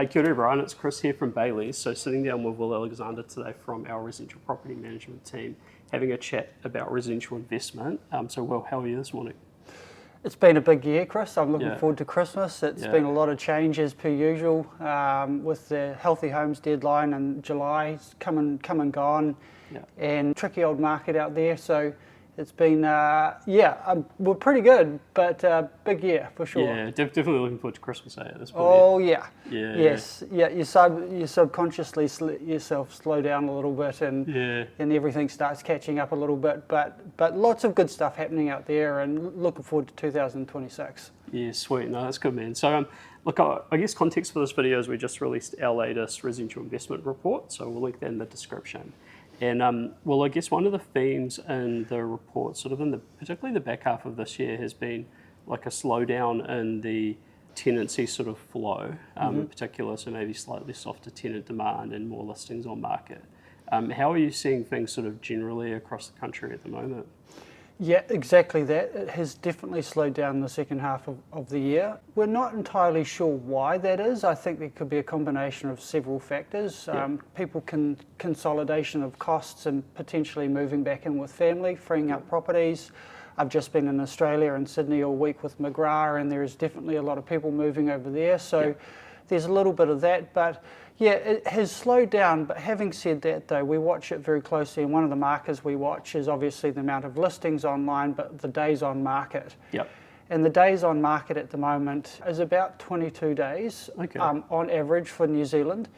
Hey, kia ora, Brian. It's Chris here from Bayleys. So sitting down with Will Alexander today from our residential property management team, having a chat about residential investment. So Will, how are you this morning? It's been a big year, Chris. I'm looking forward to Christmas. It's been a lot of changes per usual, with the Healthy Homes deadline in July. It's come and gone, and tricky old market out there. So it's been, we're pretty good, but big year for sure. Yeah, definitely looking forward to Christmas at this point. Oh yeah. Yes. Yeah. You subconsciously let yourself slow down a little bit, and everything starts catching up a little bit. But lots of good stuff happening out there, and looking forward to 2026. Yeah, sweet. No, that's good, man. So look, I guess context for this video is we just released our latest residential investment report, so we'll link that in the description. And well, I guess one of the themes in the report, sort of particularly the back half of this year, has been like a slowdown in the tenancy sort of flow, in particular, so maybe slightly softer tenant demand and more listings on market. How are you seeing things sort of generally across the country at the moment? Yeah, exactly that. It has definitely slowed down in the second half of the year. We're not entirely sure why that is. I think there could be a combination of several factors. People consolidation of costs and potentially moving back in with family, freeing up properties. I've just been in Australia and Sydney all week with McGrath, and there is definitely a lot of people moving over there. So there's a little bit of that, but yeah, it has slowed down. But having said that, though, we watch it very closely, and one of the markers we watch is obviously the amount of listings online, but the days on market. And the days on market at the moment is about 22 days on average for New Zealand.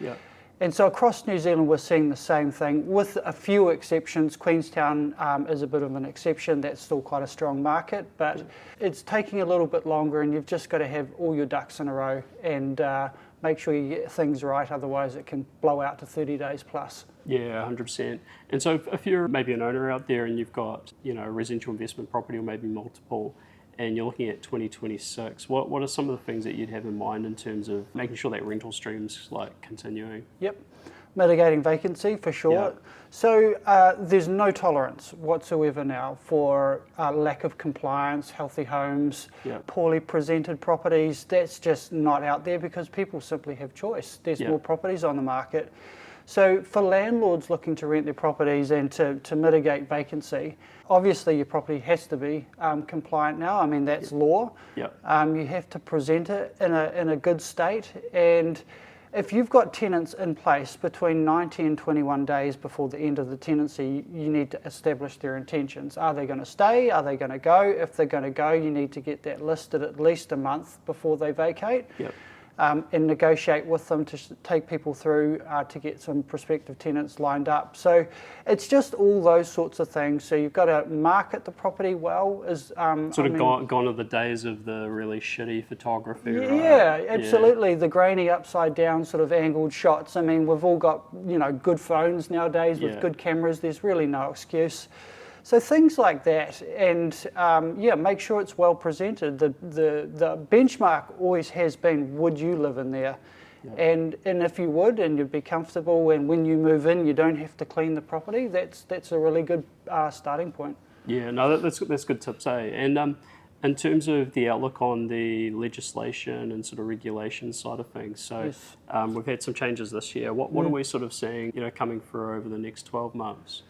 And so across New Zealand, we're seeing the same thing, with a few exceptions. Queenstown is a bit of an exception. That's still quite a strong market, but it's taking a little bit longer, and you've just got to have all your ducks in a row and make sure you get things right, otherwise it can blow out to 30 days plus. Yeah, 100%. And so if you're maybe an owner out there and you've got, a residential investment property or maybe multiple, and you're looking at 2026, what are some of the things that you'd have in mind in terms of making sure that rental stream's like continuing? Mitigating vacancy for sure. So there's no tolerance whatsoever now for lack of compliance, healthy homes, poorly presented properties. That's just not out there because people simply have choice. There's more properties on the market. So for landlords looking to rent their properties and to mitigate vacancy, obviously your property has to be compliant now. I mean, that's law. You have to present it in a good state, and if you've got tenants in place between 90 and 21 days before the end of the tenancy, you need to establish their intentions. Are they going to stay? Are they going to go? If they're going to go, you need to get that listed at least a month before they vacate. And negotiate with them to take people through to get some prospective tenants lined up. So it's just all those sorts of things. So you've got to market the property well. Gone are the days of the really shitty photography, right? Yeah, absolutely. The grainy upside down sort of angled shots. I mean, we've all got good phones nowadays with good cameras. There's really no excuse. So things like that, and make sure it's well presented. The benchmark always has been, would you live in there? And if you would, and you'd be comfortable, and when you move in, you don't have to clean the property. That's a really good starting point. Yeah, no, that's good tips, eh? And in terms of the outlook on the legislation and sort of regulation side of things, so we've had some changes this year. What are we sort of seeing, coming through over the next 12 months?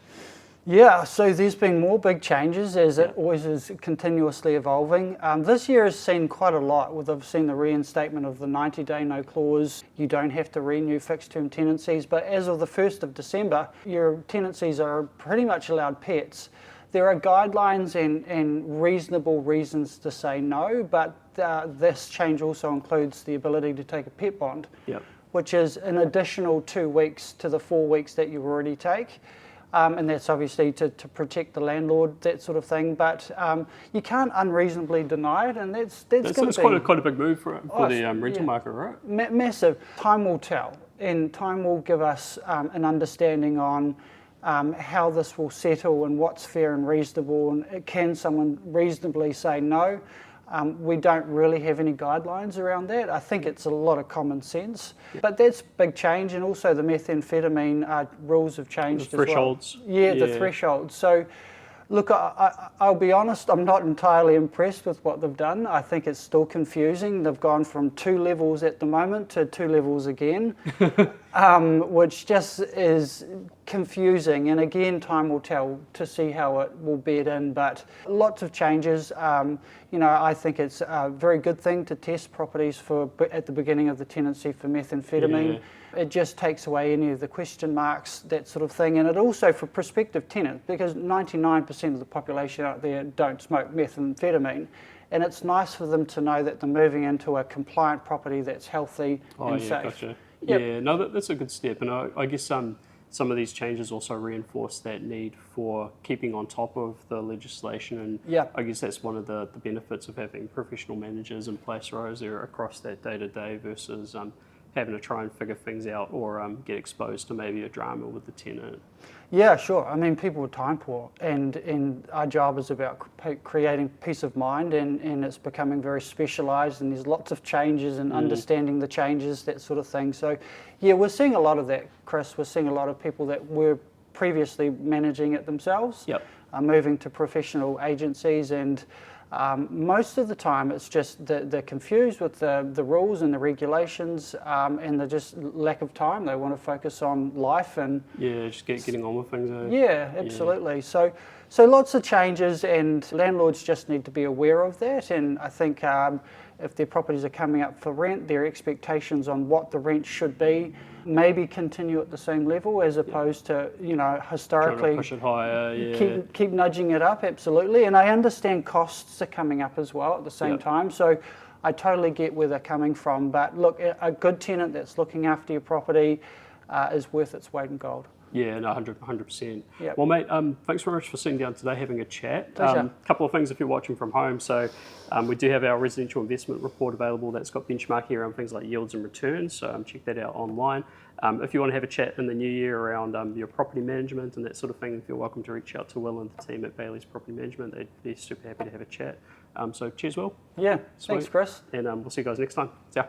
Yeah, so there's been more big changes, as it always is continuously evolving. This year has seen quite a lot. We've seen the reinstatement of the 90-day no clause. You don't have to renew fixed-term tenancies, but as of the 1st of December, your tenancies are pretty much allowed pets. There are guidelines and reasonable reasons to say no, but this change also includes the ability to take a pet bond, which is an additional 2 weeks to the 4 weeks that you already take. And that's obviously to protect the landlord, that sort of thing. But you can't unreasonably deny it, and that's quite a big move for the rental market, right? Massive. Time will tell, and time will give us an understanding on how this will settle and what's fair and reasonable, and can someone reasonably say no? We don't really have any guidelines around that. I think it's a lot of common sense. But that's big change, and also the methamphetamine rules have changed as well. Thresholds. The thresholds. So Look, I'll be honest, I'm not entirely impressed with what they've done. I think it's still confusing. They've gone from 2 levels at the moment to 2 levels again, which just is confusing. And again, time will tell to see how it will bed in, but lots of changes. I think it's a very good thing to test properties at the beginning of the tenancy for methamphetamine. Yeah. It just takes away any of the question marks, that sort of thing. And it also, for prospective tenants, because 99% of the population out there don't smoke methamphetamine, and it's nice for them to know that they're moving into a compliant property that's healthy and safe. Gotcha. Yep. Yeah, no, that's a good step. And I guess some of these changes also reinforce that need for keeping on top of the legislation. And yep. I guess that's one of the benefits of having professional managers in place, Rose, there across that day-to-day versus having to try and figure things out or get exposed to maybe a drama with the tenant. Yeah, sure. I mean, people are time poor, and our job is about creating peace of mind, and it's becoming very specialised, and there's lots of changes and understanding the changes, that sort of thing. So, yeah, we're seeing a lot of that, Chris. We're seeing a lot of people that were previously managing it themselves are moving to professional agencies, and most of the time it's just they're confused with the rules and the regulations, and they're just lack of time. They want to focus on life and just getting on with things. Yeah, absolutely. Yeah. So lots of changes, and landlords just need to be aware of that. And I think if their properties are coming up for rent, their expectations on what the rent should be maybe continue at the same level, as opposed to, historically push it higher. Keep nudging it up. Absolutely. And I understand costs are coming up as well at the same time. So I totally get where they're coming from. But look, a good tenant that's looking after your property is worth its weight in gold. Yeah, no, 100%. Yep. Well, mate, thanks very much for sitting down today, having a chat. Pleasure. Couple of things if you're watching from home. So we do have our residential investment report available that's got benchmarking around things like yields and returns. So check that out online. If you want to have a chat in the new year around your property management and that sort of thing, you're welcome to reach out to Will and the team at Bayleys Property Management. They'd be super happy to have a chat. So cheers, Will. Yeah, Sweet. Thanks, Chris. And we'll see you guys next time. See ya.